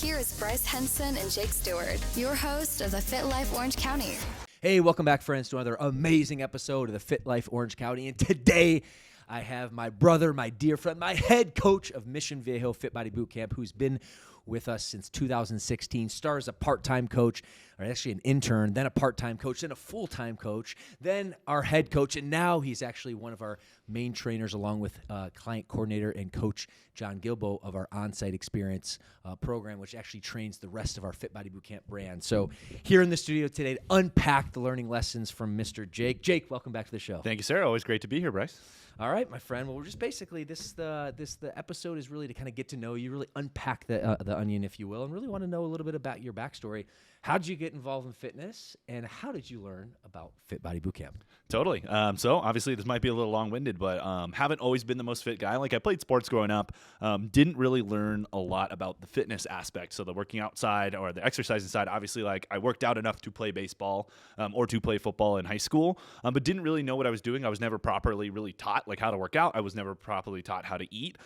Here is Bryce Henson and Jake Stewart, your host of the Fit Life Orange County. Hey, welcome back, friends, to another amazing episode of the Fit Life Orange County. And today, I have my brother, my dear friend, my head coach of Mission Viejo Fit Body Boot Camp, who's been with us since 2016, started as a part-time coach, or actually an intern, then a part-time coach, then a full-time coach, then our head coach, and now he's actually one of our main trainers along with client coordinator and coach John Gilbo of our on-site experience program, which actually trains the rest of our Fit Body Boot Camp brand. So here in the studio today to unpack the learning lessons from Mr. Jake. Jake, welcome back to the show. Thank you, sir. Always great to be here, Bryce. All right, my friend. Well, we're just basically the episode is really to kind of get to know you, really unpack the onion, if you will, and really want to know a little bit about your backstory. How did you get involved in fitness, and how did you learn about Fit Body Boot Camp? Totally. So obviously this might be a little long-winded, but haven't always been the most fit guy. Like I played sports growing up, didn't really learn a lot about the fitness aspect. So the working outside or the exercising side, obviously like I worked out enough to play baseball or to play football in high school, but didn't really know what I was doing. I was never properly really taught like how to work out. I was never properly taught how to eat.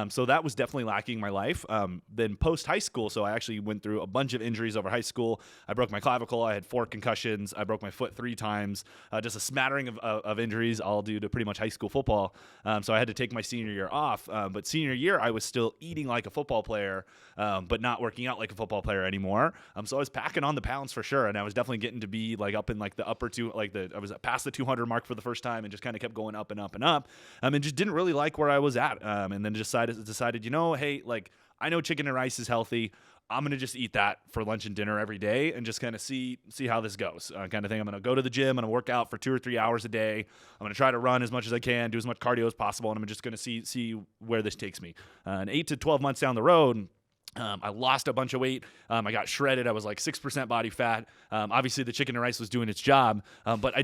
So that was definitely lacking in my life. Then post high school, so I actually went through a bunch of injuries over high school. I broke my clavicle. I had 4 concussions. I broke my foot 3 times. Just a smattering of injuries, all due to pretty much high school football. So I had to take my senior year off. But senior year, I was still eating like a football player, but not working out like a football player anymore. So I was packing on the pounds for sure, and I was definitely getting to be like up in like the upper two, I was past the 200 mark for the first time, and just kind of kept going up and up and up. And just didn't really like where I was at. And then decided, hey, like I know chicken and rice is healthy. I'm going to just eat that for lunch and dinner every day and just kind of see how this goes kind of thing. I'm going to go to the gym. I'm going to work out for 2 or 3 hours a day. I'm going to try to run as much as I can, do as much cardio as possible, and I'm just going to see where this takes me. And 8 to 12 months down the road, I lost a bunch of weight. I got shredded. I was like 6% body fat. Obviously, the chicken and rice was doing its job, but I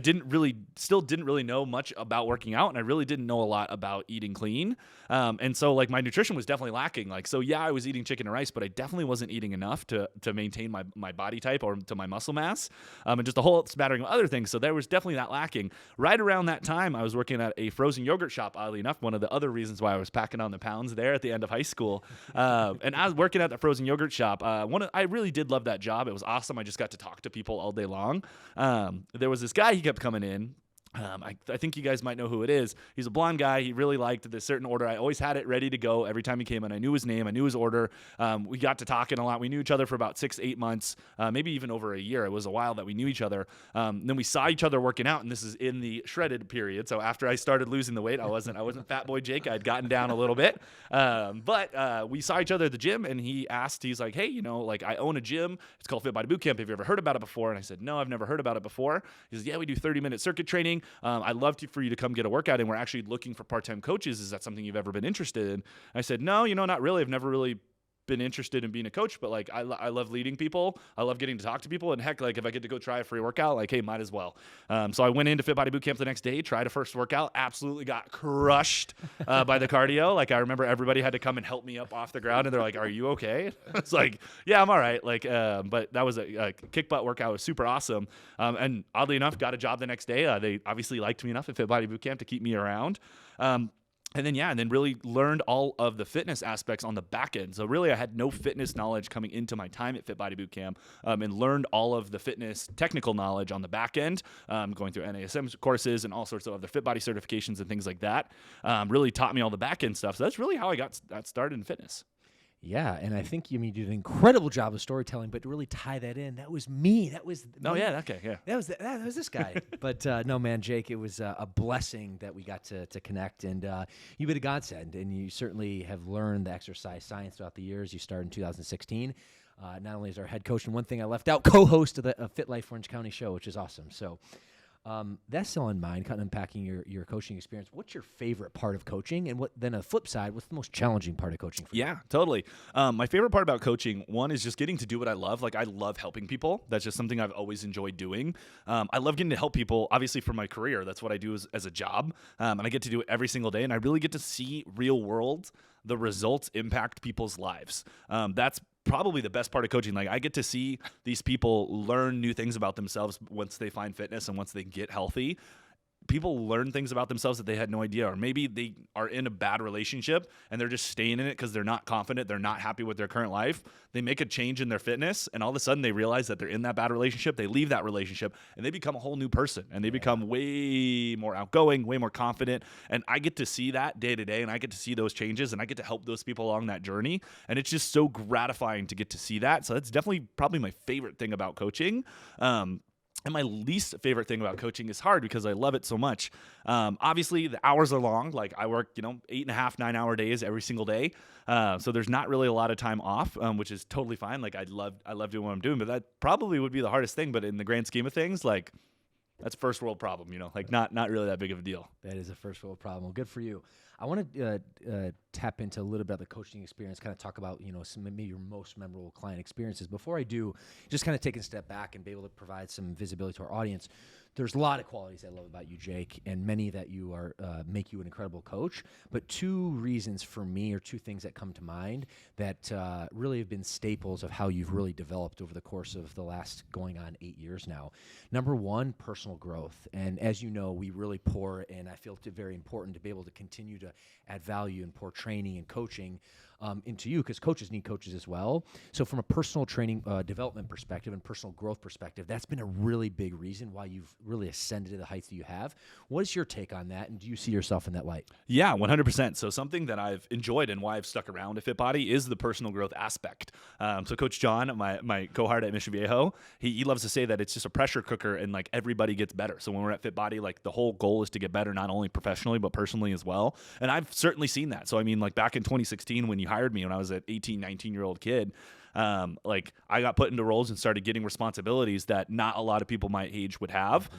still didn't really know much about working out, and I really didn't know a lot about eating clean. And so, like, my nutrition was definitely lacking. Like, so yeah, I was eating chicken and rice, but I definitely wasn't eating enough to maintain my body type or to my muscle mass, and just a whole smattering of other things. So there was definitely that lacking. Right around that time, I was working at a frozen yogurt shop. Oddly enough, one of the other reasons why I was packing on the pounds there at the end of high school, and I was working at the frozen yogurt shop. I really did love that job. It was awesome. I just got to talk to people all day long. There was this guy, he kept coming in. I think you guys might know who it is. He's a blonde guy. He really liked this certain order. I always had it ready to go every time he came in. I knew his name. I knew his order. We got to talking a lot. We knew each other for about 6-8 months, maybe even over a year. It was a while that we knew each other. Then we saw each other working out, and this is in the shredded period. So after I started losing the weight, I wasn't Fat Boy Jake. I'd gotten down a little bit. But we saw each other at the gym, and he's like, hey, like I own a gym. It's called Fit Body Boot Camp. Have you ever heard about it before? And I said, no, I've never heard about it before. He says, yeah, we do 30-minute circuit training. I'd love for you to come get a workout, and we're actually looking for part-time coaches. Is that something you've ever been interested in? I said, no, not really. I've never really been interested in being a coach, but like I love leading people. I love getting to talk to people, and heck, like if I get to go try a free workout, like hey, might as well. So I went into Fit Body Boot Camp the next day, tried a first workout, absolutely got crushed by the cardio. Like I remember everybody had to come and help me up off the ground, and they're like, "Are you okay?" It's like, "Yeah, I'm all right." Like, but that was a kick butt workout. It was super awesome, and oddly enough, got a job the next day. They obviously liked me enough at Fit Body Boot Camp to keep me around. And then really learned all of the fitness aspects on the back end. So really I had no fitness knowledge coming into my time at Fit Body Boot Camp, and learned all of the fitness technical knowledge on the back end, going through NASM courses and all sorts of other fit body certifications and things like that. Really taught me all the back end stuff. So that's really how I got started in fitness. Yeah, and I think you did an incredible job of storytelling, but to really tie that in, that was me. That was that guy. Yeah, that was this guy. But no, man, Jake, it was a blessing that we got to connect, and you've been a godsend, and you certainly have learned the exercise science throughout the years. You started in 2016. Not only as our head coach, and one thing I left out, co-host of the Fit Life Orange County show, which is awesome. So. That's all in mind, kind of unpacking your coaching experience. What's your favorite part of coaching? And then a flip side, what's the most challenging part of coaching for you? Yeah, totally. My favorite part about coaching, one, is just getting to do what I love. Like, I love helping people. That's just something I've always enjoyed doing. I love getting to help people, obviously, for my career. That's what I do as a job. And I get to do it every single day. And I really get to see real world, the results impact people's lives. That's probably the best part of coaching. Like, I get to see these people learn new things about themselves once they find fitness and once they get healthy. people learn things about themselves that they had no idea, or maybe they are in a bad relationship and they're just staying in it because they're not confident, they're not happy with their current life. They make a change in their fitness, and all of a sudden they realize that they're in that bad relationship. They leave that relationship and they become a whole new person, and they become way more outgoing, way more confident. And I get to see that day to day, and I get to see those changes, and I get to help those people along that journey. And it's just so gratifying to get to see that. So that's definitely probably my favorite thing about coaching. And my least favorite thing about coaching is hard because I love it so much. Obviously, the hours are long. Like, I work, 8.5, 9-hour days every single day. So there's not really a lot of time off, which is totally fine. Like, I love doing what I'm doing, but that probably would be the hardest thing. But in the grand scheme of things, like, that's a first world problem, like not really that big of a deal. That is a first world problem. Well, good for you. I want to tap into a little bit of the coaching experience, kind of talk about, some maybe your most memorable client experiences. Before I do, just kind of take a step back and be able to provide some visibility to our audience. There's a lot of qualities I love about you, Jake, and many that you are make you an incredible coach. But two reasons for me, or two things that come to mind that really have been staples of how you've really developed over the course of the last going on 8 years now. Number one, personal growth. And as you know, we really pour, and I feel it's very important to be able to continue to add value and pour training and coaching into you, because coaches need coaches as well. So from a personal training development perspective and personal growth perspective, that's been a really big reason why you've really ascended to the heights that you have. What is your take on that, and do you see yourself in that light? Yeah, 100%. So something that I've enjoyed and why I've stuck around at FitBody is the personal growth aspect. So Coach John, my cohort at Mission Viejo, he loves to say that it's just a pressure cooker, and like everybody gets better. So when we're at FitBody, like the whole goal is to get better, not only professionally but personally as well. And I've certainly seen that. So I mean, like back in 2016 when you hired me when I was an 18, 19-year-old kid, like I got put into roles and started getting responsibilities that not a lot of people my age would have.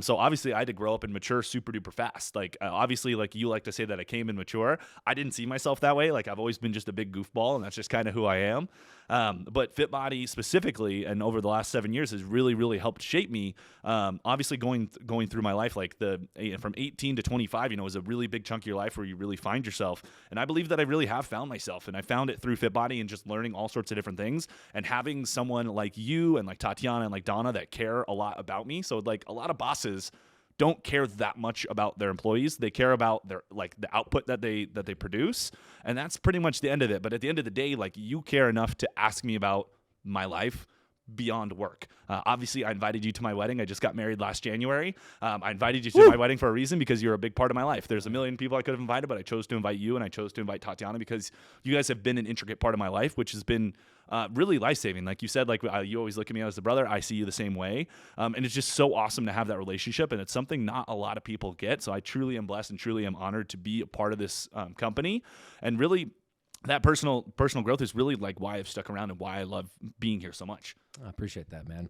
So obviously I had to grow up and mature super duper fast. Like obviously, like you like to say that I came in mature. I didn't see myself that way. Like I've always been just a big goofball, and that's just kind of who I am. But FitBody specifically, and over the last 7 years, has really, really helped shape me. Obviously going through my life, like from 18 to 25, is a really big chunk of your life where you really find yourself. And I believe that I really have found myself, and I found it through FitBody and just learning all sorts of different things, and having someone like you and like Tatiana and like Donna that care a lot about me. So like a lot of bosses don't care that much about their employees. They care about their like the output that they produce, and that's pretty much the end of it. But at the end of the day, like you care enough to ask me about my life beyond work. Obviously, I invited you to my wedding. I just got married last January. I invited you to my wedding for a reason, because you're a big part of my life. There's a million people I could have invited, but I chose to invite you, and I chose to invite Tatiana because you guys have been an intricate part of my life, which has been really life-saving. Like you said, like you always look at me as a brother. I see you the same way. And it's just so awesome to have that relationship, and it's something not a lot of people get. So I truly am blessed and truly am honored to be a part of this company. And really, that personal growth is really like why I've stuck around and why I love being here so much. I appreciate that, man.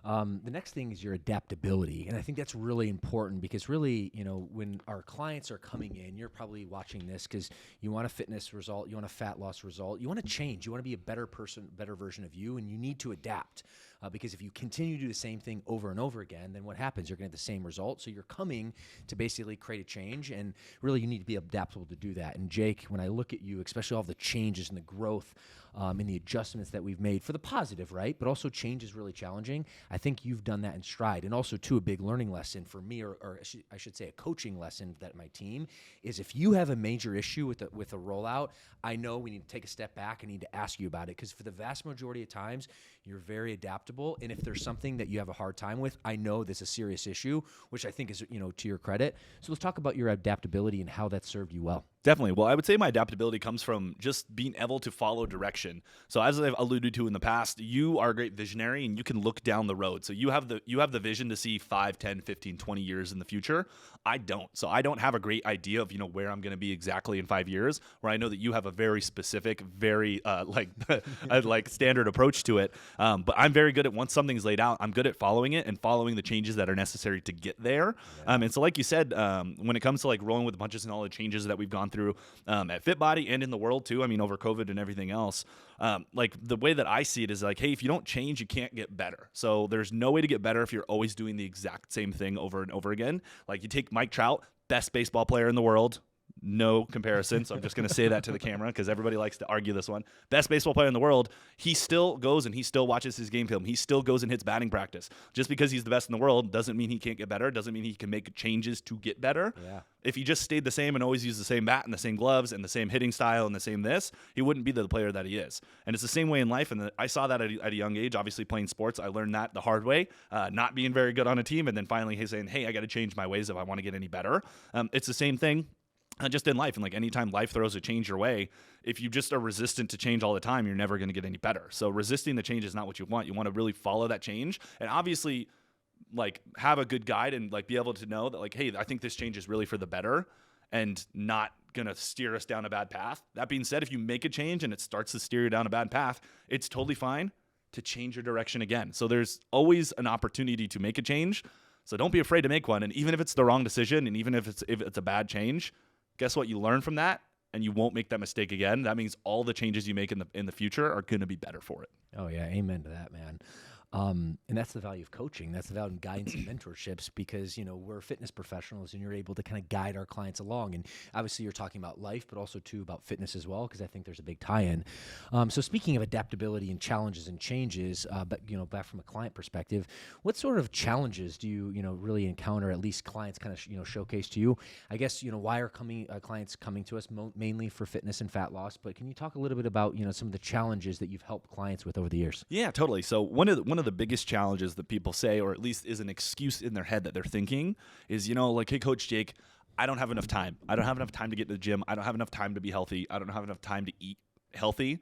The next thing is your adaptability. And I think that's really important, because really, when our clients are coming in, you're probably watching this because you want a fitness result, you want a fat loss result, you want to change, you want to be a better person, better version of you, and you need to adapt. Because if you continue to do the same thing over and over again, then what happens? You're going to get the same result. So you're coming to basically create a change, and really you need to be adaptable to do that. And Jake, when I look at you, especially all the changes and the growth and the adjustments that we've made for the positive, right? But also change is really challenging. I think you've done that in stride. And also, too, a big learning lesson for me, or I should say a coaching lesson that my team, is if you have a major issue with a rollout, I know we need to take a step back and need to ask you about it, because for the vast majority of times, you're very adaptable. And if there's something that you have a hard time with, I know this is a serious issue, which I think is, to your credit. So let's talk about your adaptability and how that served you well. Definitely. Well, I would say my adaptability comes from just being able to follow direction. So as I've alluded to in the past, you are a great visionary, and you can look down the road. So you have the vision to see 5, 10, 15, 20 years in the future. I don't. So I don't have a great idea of, where I'm going to be exactly in 5 years, where I know that you have a very specific, very like standard approach to it. But I'm very good at, once something's laid out, I'm good at following it and following the changes that are necessary to get there. Yeah. And so like you said, when it comes to like rolling with the punches and all the changes that we've gone through at FitBody and in the world too, I mean, over COVID and everything else, like the way that I see it is like, hey, if you don't change, you can't get better. So there's no way to get better if you're always doing the exact same thing over and over again. Like you take Mike Trout, best baseball player in the world, no comparison. So I'm just going to say that to the camera because everybody likes to argue this one. Best baseball player in the world. He still goes and he still watches his game film. He still goes and hits batting practice. Just because he's the best in the world doesn't mean he can't get better. Doesn't mean he can make changes to get better. Yeah. If he just stayed the same and always used the same bat and the same gloves and the same hitting style and the same this, he wouldn't be the player that he is. And it's the same way in life. And I saw that at a young age, obviously playing sports. I learned that the hard way, not being very good on a team. And then finally saying, hey, I got to change my ways if I want to get any better. It's the same thing. Just in life. And like anytime life throws a change your way, if you just are resistant to change all the time, you're never going to get any better. So resisting the change is not what you want. You want to really follow that change and obviously like have a good guide and like be able to know that like, hey, I think this change is really for the better and not going to steer us down a bad path. That being said, if you make a change and it starts to steer you down a bad path, it's totally fine to change your direction again. So there's always an opportunity to make a change. So don't be afraid to make one. And even if it's the wrong decision and even if it's a bad change, guess what? You learn from that and you won't make that mistake again. That means all the changes you make in the future are going to be better for it. Oh yeah. Amen to that, man. And that's the value of coaching. That's the value of guidance and mentorships because, you know, we're fitness professionals and you're able to kind of guide our clients along. And obviously you're talking about life, but also too about fitness as well, because I think there's a big tie-in. So speaking of adaptability and challenges and changes, but, you know, back from a client perspective, what sort of challenges do you, you know, really encounter, at least clients kind of, you know, showcase to you? I guess, you know, why are clients coming to us mainly for fitness and fat loss, but can you talk a little bit about, you know, some of the challenges that you've helped clients with over the years? Yeah, totally. So one of the biggest challenges that people say, or at least is an excuse in their head that they're thinking is, you know, like, hey, Coach Jake, I don't have enough time. I don't have enough time to get to the gym. I don't have enough time to be healthy. I don't have enough time to eat healthy.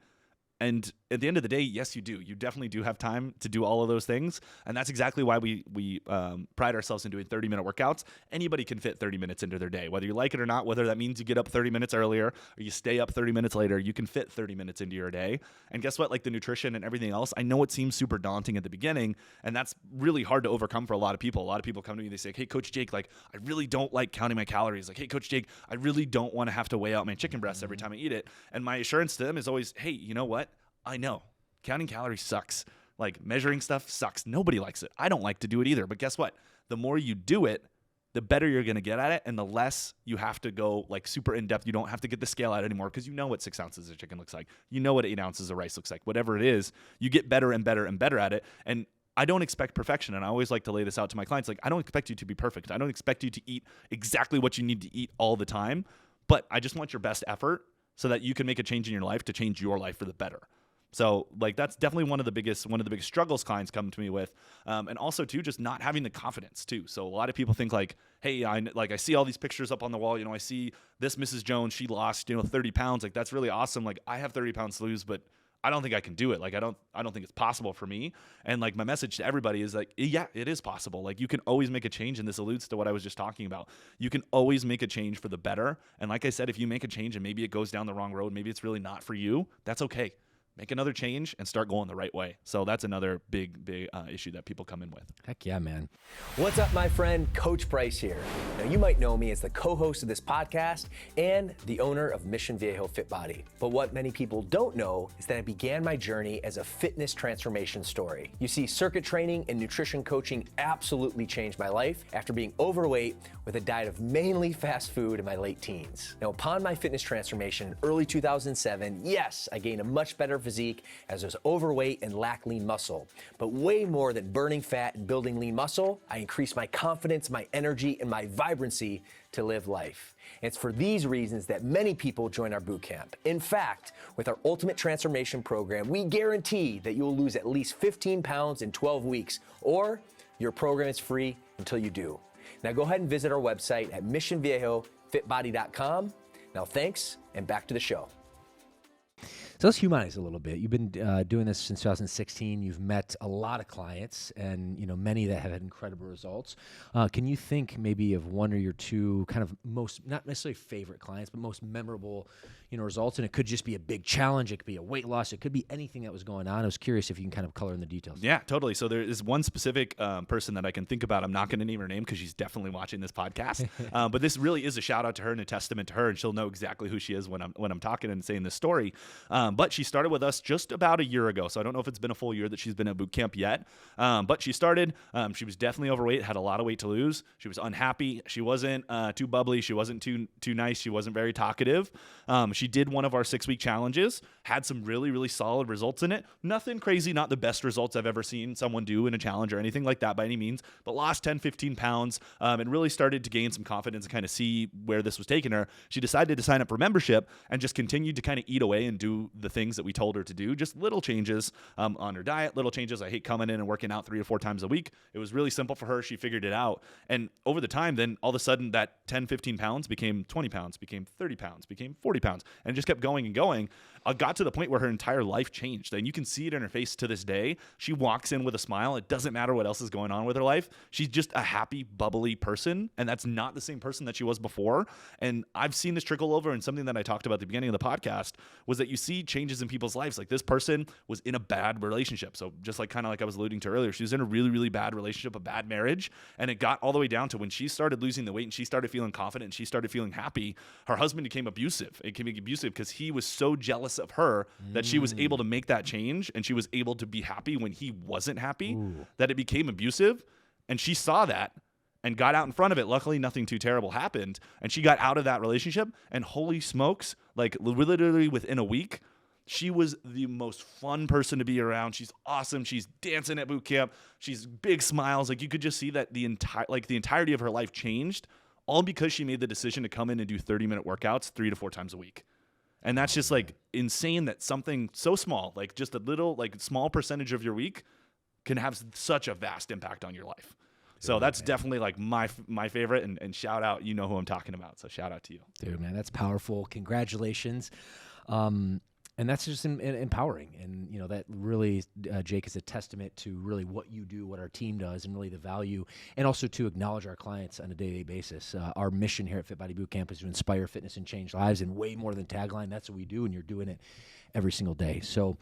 And at the end of the day, yes, you do. You definitely do have time to do all of those things. And that's exactly why we pride ourselves in doing 30-minute workouts. Anybody can fit 30 minutes into their day, whether you like it or not, whether that means you get up 30 minutes earlier or you stay up 30 minutes later, you can fit 30 minutes into your day. And guess what? Like the nutrition and everything else, I know it seems super daunting at the beginning, and that's really hard to overcome for a lot of people. A lot of people come to me, they say, hey, Coach Jake, like, I really don't like counting my calories. Like, hey, Coach Jake, I really don't want to have to weigh out my chicken breasts every time I eat it. And my assurance to them is always, hey, you know what? I know counting calories sucks. Like measuring stuff sucks. Nobody likes it. I don't like to do it either. But guess what? The more you do it, the better you're going to get at it. And the less you have to go like super in depth. You don't have to get the scale out anymore because you know what 6 ounces of chicken looks like. You know what 8 ounces of rice looks like. Whatever it is, you get better and better and better at it. And I don't expect perfection. And I always like to lay this out to my clients. Like, I don't expect you to be perfect. I don't expect you to eat exactly what you need to eat all the time. But I just want your best effort so that you can make a change in your life to change your life for the better. So like that's definitely one of the biggest struggles clients come to me with, and also too just not having the confidence too. So a lot of people think like, hey, I see all these pictures up on the wall. You know, I see this Mrs. Jones, she lost 30 pounds. Like that's really awesome. Like I have 30 pounds to lose, but I don't think I can do it. Like I don't think it's possible for me. And like my message to everybody is like, yeah, it is possible. Like you can always make a change, and this alludes to what I was just talking about. You can always make a change for the better. And like I said, if you make a change and maybe it goes down the wrong road, maybe it's really not for you, that's okay. Make another change and start going the right way. So that's another big issue that people come in with. Heck yeah, man. What's up, my friend? Coach Bryce here. Now, you might know me as the co-host of this podcast and the owner of Mission Viejo Fit Body. But what many people don't know is that I began my journey as a fitness transformation story. You see, circuit training and nutrition coaching absolutely changed my life after being overweight with a diet of mainly fast food in my late teens. Now, upon my fitness transformation in early 2007, yes, I gained a much better physique as I was overweight and lacked lean muscle. But way more than burning fat and building lean muscle, I increased my confidence, my energy, and my vibrancy to live life. And it's for these reasons that many people join our boot camp. In fact, with our Ultimate Transformation Program, we guarantee that you'll lose at least 15 pounds in 12 weeks, or your program is free until you do. Now go ahead and visit our website at missionviejofitbody.com. Now thanks, and back to the show. So let's humanize a little bit. You've been doing this since 2016. You've met a lot of clients, and many that have had incredible results. Can you think maybe of one or your two kind of most, not necessarily favorite clients, but most memorable, results? And it could just be a big challenge. It could be a weight loss. It could be anything that was going on. I was curious if you can kind of color in the details. Yeah, totally. So there is one specific person that I can think about. I'm not going to name her name because she's definitely watching this podcast. But this really is a shout out to her and a testament to her, and she'll know exactly who she is when I'm talking and saying this story. But she started with us just about a year ago. So I don't know if it's been a full year that she's been at boot camp yet. But she started. She was definitely overweight, had a lot of weight to lose. She was unhappy. She wasn't too bubbly. She wasn't too nice. She wasn't very talkative. She did one of our 6-week challenges, had some really, really solid results in it. Nothing crazy, not the best results I've ever seen someone do in a challenge or anything like that by any means, but lost 10, 15 pounds and really started to gain some confidence and kind of see where this was taking her. She decided to sign up for membership and just continued to kind of eat away and do the things that we told her to do, just little changes on her diet, little changes. I hate coming in and working out 3 to 4 times a week. It was really simple for her. She figured it out. And over the time, then all of a sudden that 10, 15 pounds became 20 pounds, became 30 pounds, became 40 pounds, and just kept going and going. Got to the point where her entire life changed. And you can see it in her face to this day. She walks in with a smile. It doesn't matter what else is going on with her life. She's just a happy, bubbly person. And that's not the same person that she was before. And I've seen this trickle over, and something that I talked about at the beginning of the podcast was that you see changes in people's lives. Like this person was in a bad relationship. So just like kind of like I was alluding to earlier, she was in a really, really bad relationship, a bad marriage. And it got all the way down to when she started losing the weight and she started feeling confident and she started feeling happy, her husband became abusive. It became abusive because he was so jealous of her that she was able to make that change and she was able to be happy when he wasn't happy, that it became abusive. And she saw that and got out in front of it. Luckily, nothing too terrible happened. And she got out of that relationship, and holy smokes, like literally within a week, she was the most fun person to be around. She's awesome. She's dancing at boot camp. She's big smiles. Like you could just see that the entirety of her life changed, all because she made the decision to come in and do 30-minute workouts 3 to 4 times a week. And that's just like insane that something so small, like just a little, like small percentage of your week can have such a vast impact on your life. So that's definitely like my favorite, and shout out, you know who I'm talking about. So shout out to you. Dude, man, that's powerful. Congratulations. And that's just empowering. And, you know, that really, Jake, is a testament to really what you do, what our team does, and really the value, and also to acknowledge our clients on a day-to-day basis. Our mission here at Fit Body Bootcamp is to inspire fitness and change lives, and way more than tagline. That's what we do, and you're doing it every single day. So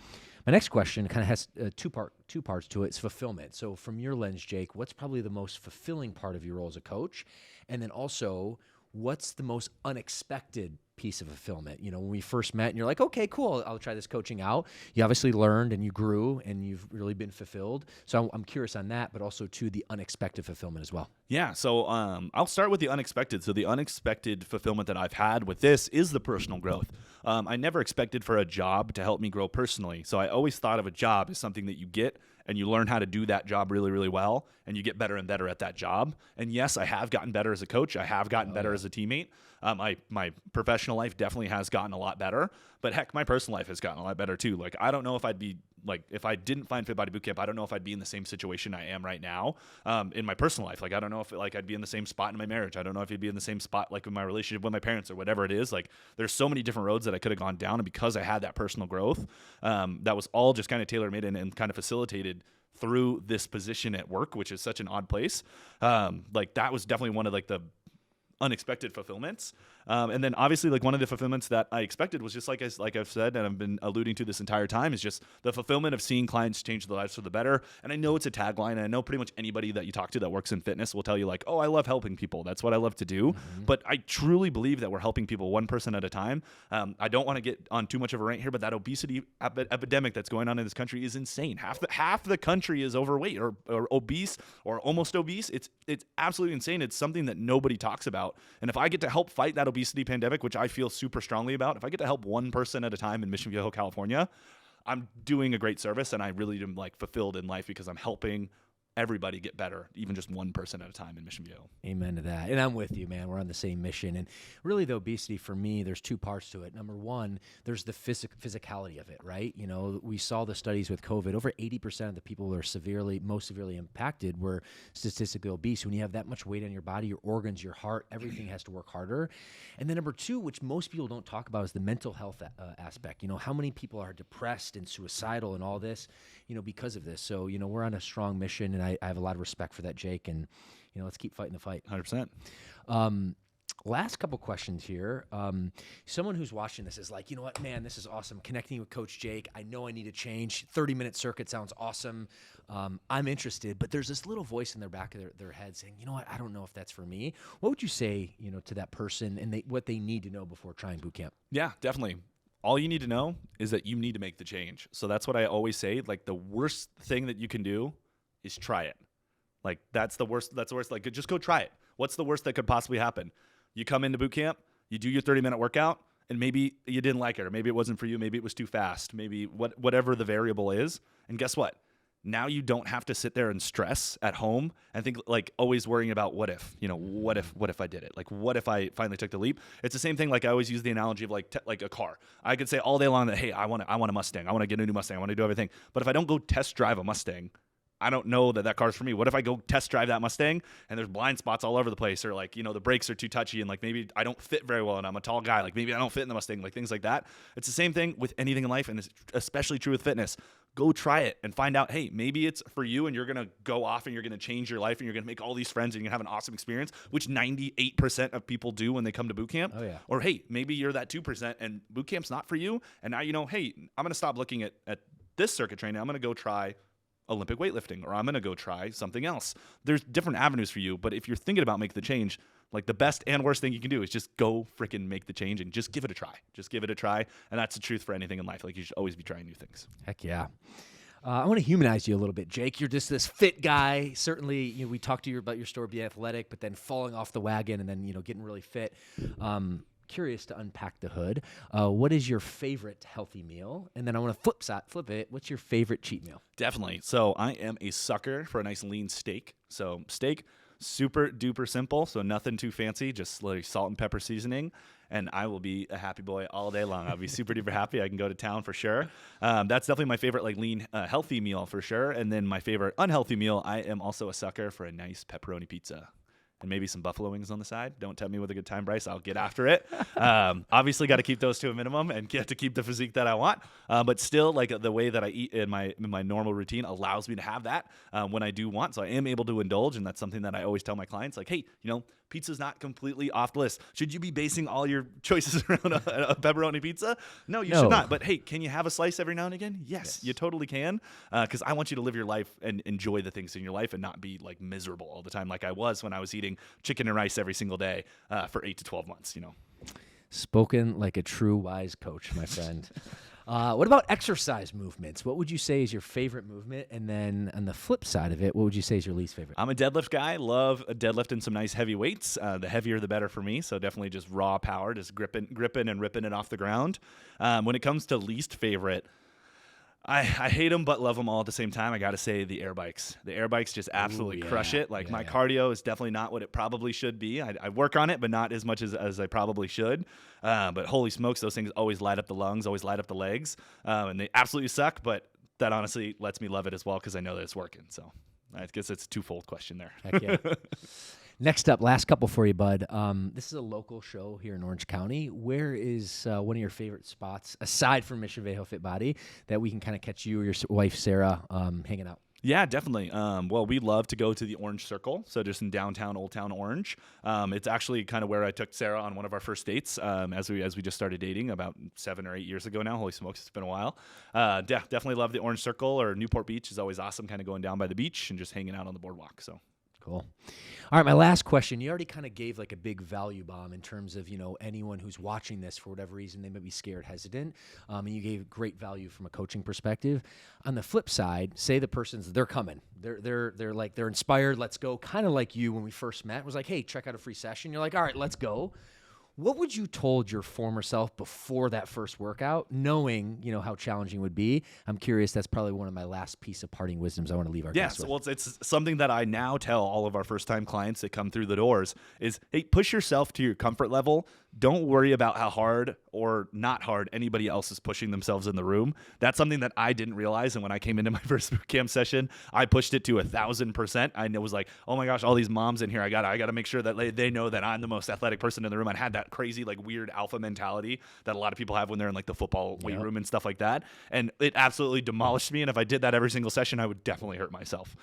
my next question kind of has two parts to it. It's fulfillment. So from your lens, Jake, what's probably the most fulfilling part of your role as a coach? And then also, what's the most unexpected piece of fulfillment? You know, when we first met and you're like, okay, cool, I'll try this coaching out. You obviously learned and you grew and you've really been fulfilled. So I'm curious on that, but also to the unexpected fulfillment as well. Yeah. So I'll start with the unexpected. So the unexpected fulfillment that I've had with this is the personal growth. I never expected for a job to help me grow personally. So I always thought of a job as something that you get and you learn how to do that job really, really well, and you get better and better at that job. And yes, I have gotten better as a coach. I have gotten better as a teammate. My professional life definitely has gotten a lot better, but heck, my personal life has gotten a lot better too. Like, I don't know if I'd be like, if I didn't find Fit Body Bootcamp, I don't know if I'd be in the same situation I am right now in my personal life. Like, I don't know if like I'd be in the same spot in my marriage. I don't know if I'd be in the same spot like in my relationship with my parents or whatever it is. Like, there's so many different roads that I could have gone down, and because I had that personal growth, that was all just kind of tailor-made and kind of facilitated through this position at work, which is such an odd place. Like, that was definitely one of like the unexpected fulfillments. And then obviously, like, one of the fulfillments that I expected was just like I've said, and I've been alluding to this entire time, is just the fulfillment of seeing clients change their lives for the better. And I know it's a tagline, and I know pretty much anybody that you talk to that works in fitness will tell you like, oh, I love helping people. That's what I love to do. Mm-hmm. But I truly believe that we're helping people one person at a time. I don't want to get on too much of a rant here, but that obesity epidemic that's going on in this country is insane. Half the country is overweight or obese or almost obese. It's absolutely insane. It's something that nobody talks about. And if I get to help fight that obesity pandemic, which I feel super strongly about, if I get to help one person at a time in Mission Viejo, California, I'm doing a great service, and I really am like fulfilled in life because I'm helping everybody get better, even just one person at a time in Mission Viejo. Amen to that. And I'm with you, man. We're on the same mission. And really, the obesity for me, there's two parts to it. Number one, there's the physicality of it, right? You know, we saw the studies with COVID. Over 80% of the people who are most severely impacted were statistically obese. When you have that much weight on your body, your organs, your heart, everything has to work harder. And then number two, which most people don't talk about, is the mental health aspect. You know, how many people are depressed and suicidal and all this, you know, because of this. So, you know, we're on a strong mission, and I have a lot of respect for that, Jake, and, you know, let's keep fighting the fight. 100%. Last couple questions here. Someone who's watching this is like, you know what, man, this is awesome. Connecting with Coach Jake. I know I need to change. 30-minute circuit sounds awesome. I'm interested, but there's this little voice in their back of their head saying, you know what, I don't know if that's for me. What would you say, you know, to that person and what they need to know before trying boot camp? Yeah, definitely. all you need to know is that you need to make the change. So that's what I always say. Like, the worst thing that you can do is try it. Like, that's the worst. Like, just go try it. What's the worst that could possibly happen? You come into boot camp, you do your 30-minute workout, and maybe you didn't like it, or maybe it wasn't for you. Maybe it was too fast. Maybe whatever the variable is. And guess what? Now you don't have to sit there and stress at home and think, like, always worrying about what if I did it? Like, what if I finally took the leap? It's the same thing. Like, I always use the analogy of like a car. I could say all day long that, hey, I want a Mustang. I want to get a new Mustang. I want to do everything. But if I don't go test drive a Mustang, I don't know that car's for me. What if I go test drive that Mustang and there's blind spots all over the place, or like, the brakes are too touchy, and like maybe I don't fit very well and I'm a tall guy. Like, maybe I don't fit in the Mustang, like things like that. It's the same thing with anything in life, and it's especially true with fitness. Go try it and find out, hey, maybe it's for you and you're going to go off and you're going to change your life and you're going to make all these friends and you're going to have an awesome experience, which 98% of people do when they come to boot camp. Oh, yeah. Or, hey, maybe you're that 2% and boot camp's not for you. And now, hey, I'm going to stop looking at this circuit training. I'm going to go try Olympic weightlifting, or I'm going to go try something else. There's different avenues for you, but if you're thinking about making the change, like, the best and worst thing you can do is just go freaking make the change and just give it a try. Just give it a try, and that's the truth for anything in life. Like, you should always be trying new things. Heck yeah. I want to humanize you a little bit, Jake. You're just this fit guy. Certainly, we talked to you about your story being athletic, but then falling off the wagon and then, getting really fit. Curious to unpack the hood. What is your favorite healthy meal? And then I want to flip it. What's your favorite cheat meal? Definitely. So I am a sucker for a nice lean steak. So steak, super duper simple. So nothing too fancy, just like salt and pepper seasoning. And I will be a happy boy all day long. I'll be super duper happy. I can go to town for sure. That's definitely my favorite, like, lean, healthy meal for sure. And then my favorite unhealthy meal, I am also a sucker for a nice pepperoni pizza. And maybe some buffalo wings on the side. Don't tempt me with a good time, Bryce. I'll get after it. Obviously, got to keep those to a minimum and get to keep the physique that I want. But still, like, the way that I eat in my normal routine allows me to have that when I do want. So I am able to indulge, and that's something that I always tell my clients. Like, hey, pizza's not completely off the list. Should you be basing all your choices around a pepperoni pizza? No, you should not. But hey, can you have a slice every now and again? Yes. You totally can. Because I want you to live your life and enjoy the things in your life and not be, like, miserable all the time, like I was when I was eating chicken and rice every single day for 8 to 12 months. Spoken like a true wise coach, my friend. What about exercise movements? What would you say is your favorite movement? And then on the flip side of it, what would you say is your least favorite? I'm a deadlift guy. Love deadlifting some nice heavy weights. The heavier, the better for me. So definitely just raw power, just gripping and ripping it off the ground. When it comes to least favorite, I hate them but love them all at the same time. I got to say the air bikes. The air bikes just absolutely crush it. Like, my cardio is definitely not what it probably should be. I work on it, but not as much as I probably should. But holy smokes, those things always light up the lungs, always light up the legs. And they absolutely suck, but that honestly lets me love it as well because I know that it's working. So I guess it's a twofold question there. Heck yeah. Next up, last couple for you, bud. This is a local show here in Orange County. Where is one of your favorite spots, aside from Mission Viejo Fit Body, that we can kind of catch you or your wife, Sarah, hanging out? Yeah, definitely. Well, we love to go to the Orange Circle, so just in downtown Old Town Orange. It's actually kind of where I took Sarah on one of our first dates as we just started dating about 7 or 8 years ago now. Holy smokes, it's been a while. Definitely love the Orange Circle, or Newport Beach is always awesome, kind of going down by the beach and just hanging out on the boardwalk. So cool. All right, my last question. You already kind of gave like a big value bomb in terms of, anyone who's watching this for whatever reason, they may be scared, hesitant, and you gave great value from a coaching perspective. On the flip side, say the person's, they're coming. They're inspired, let's go. Kind of like you when we first met. It was like, hey, check out a free session. You're like, all right, let's go. What would you told your former self before that first workout, knowing, how challenging it would be? I'm curious. That's probably one of my last piece of parting wisdoms I want to leave our guests with. Well, it's something that I now tell all of our first-time clients that come through the doors is, hey, push yourself to your comfort level. Don't worry about how hard or not hard anybody else is pushing themselves in the room. That's something that I didn't realize. And when I came into my first boot camp session, I pushed it to 1,000%. I was like, oh my gosh, all these moms in here. I gotta make sure that they know that I'm the most athletic person in the room. I had that crazy, like, weird alpha mentality that a lot of people have when they're in, like, the football weight room and stuff like that. And it absolutely demolished me. And if I did that every single session, I would definitely hurt myself.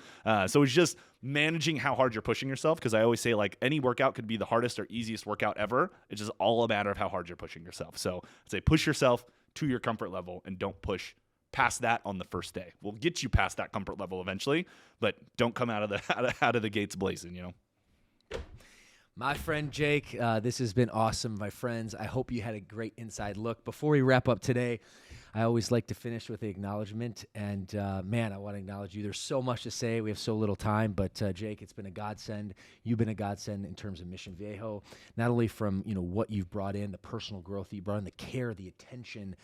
So it's just managing how hard you're pushing yourself. Because I always say, like, any workout could be the hardest or easiest workout ever. It's just all a matter of how hard you're pushing yourself. So I'd say push yourself to your comfort level and don't push past that on the first day. We'll get you past that comfort level eventually, but don't come out of the gates blazing, My friend Jake, this has been awesome, my friends. I hope you had a great inside look. Before we wrap up today, I always like to finish with the acknowledgement. And, man, I want to acknowledge you. There's so much to say. We have so little time. But, Jake, it's been a godsend. You've been a godsend in terms of Mission Viejo, not only from, what you've brought in, the personal growth that you brought in, the care, the attention,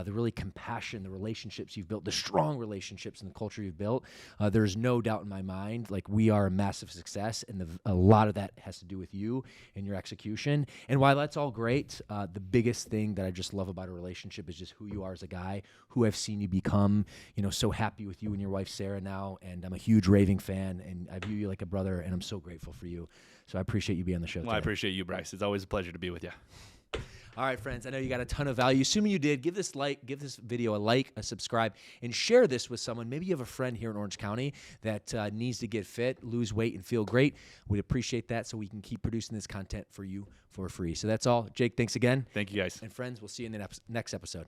the really compassion, the relationships you've built, the strong relationships and the culture you've built. There's no doubt in my mind, like, we are a massive success. And a lot of that has to do with you and your execution. And while that's all great, the biggest thing that I just love about a relationship is just who you are as a guy, who I've seen you become, so happy with you and your wife, Sarah, now. And I'm a huge raving fan, and I view you like a brother, and I'm so grateful for you. So I appreciate you being on the show today. I appreciate you, Bryce. It's always a pleasure to be with you. All right, friends, I know you got a ton of value. Assuming you did, give this video a like, a subscribe, and share this with someone. Maybe you have a friend here in Orange County that needs to get fit, lose weight, and feel great. We'd appreciate that so we can keep producing this content for you for free. So that's all. Jake, thanks again. Thank you, guys. And friends, we'll see you in the next episode.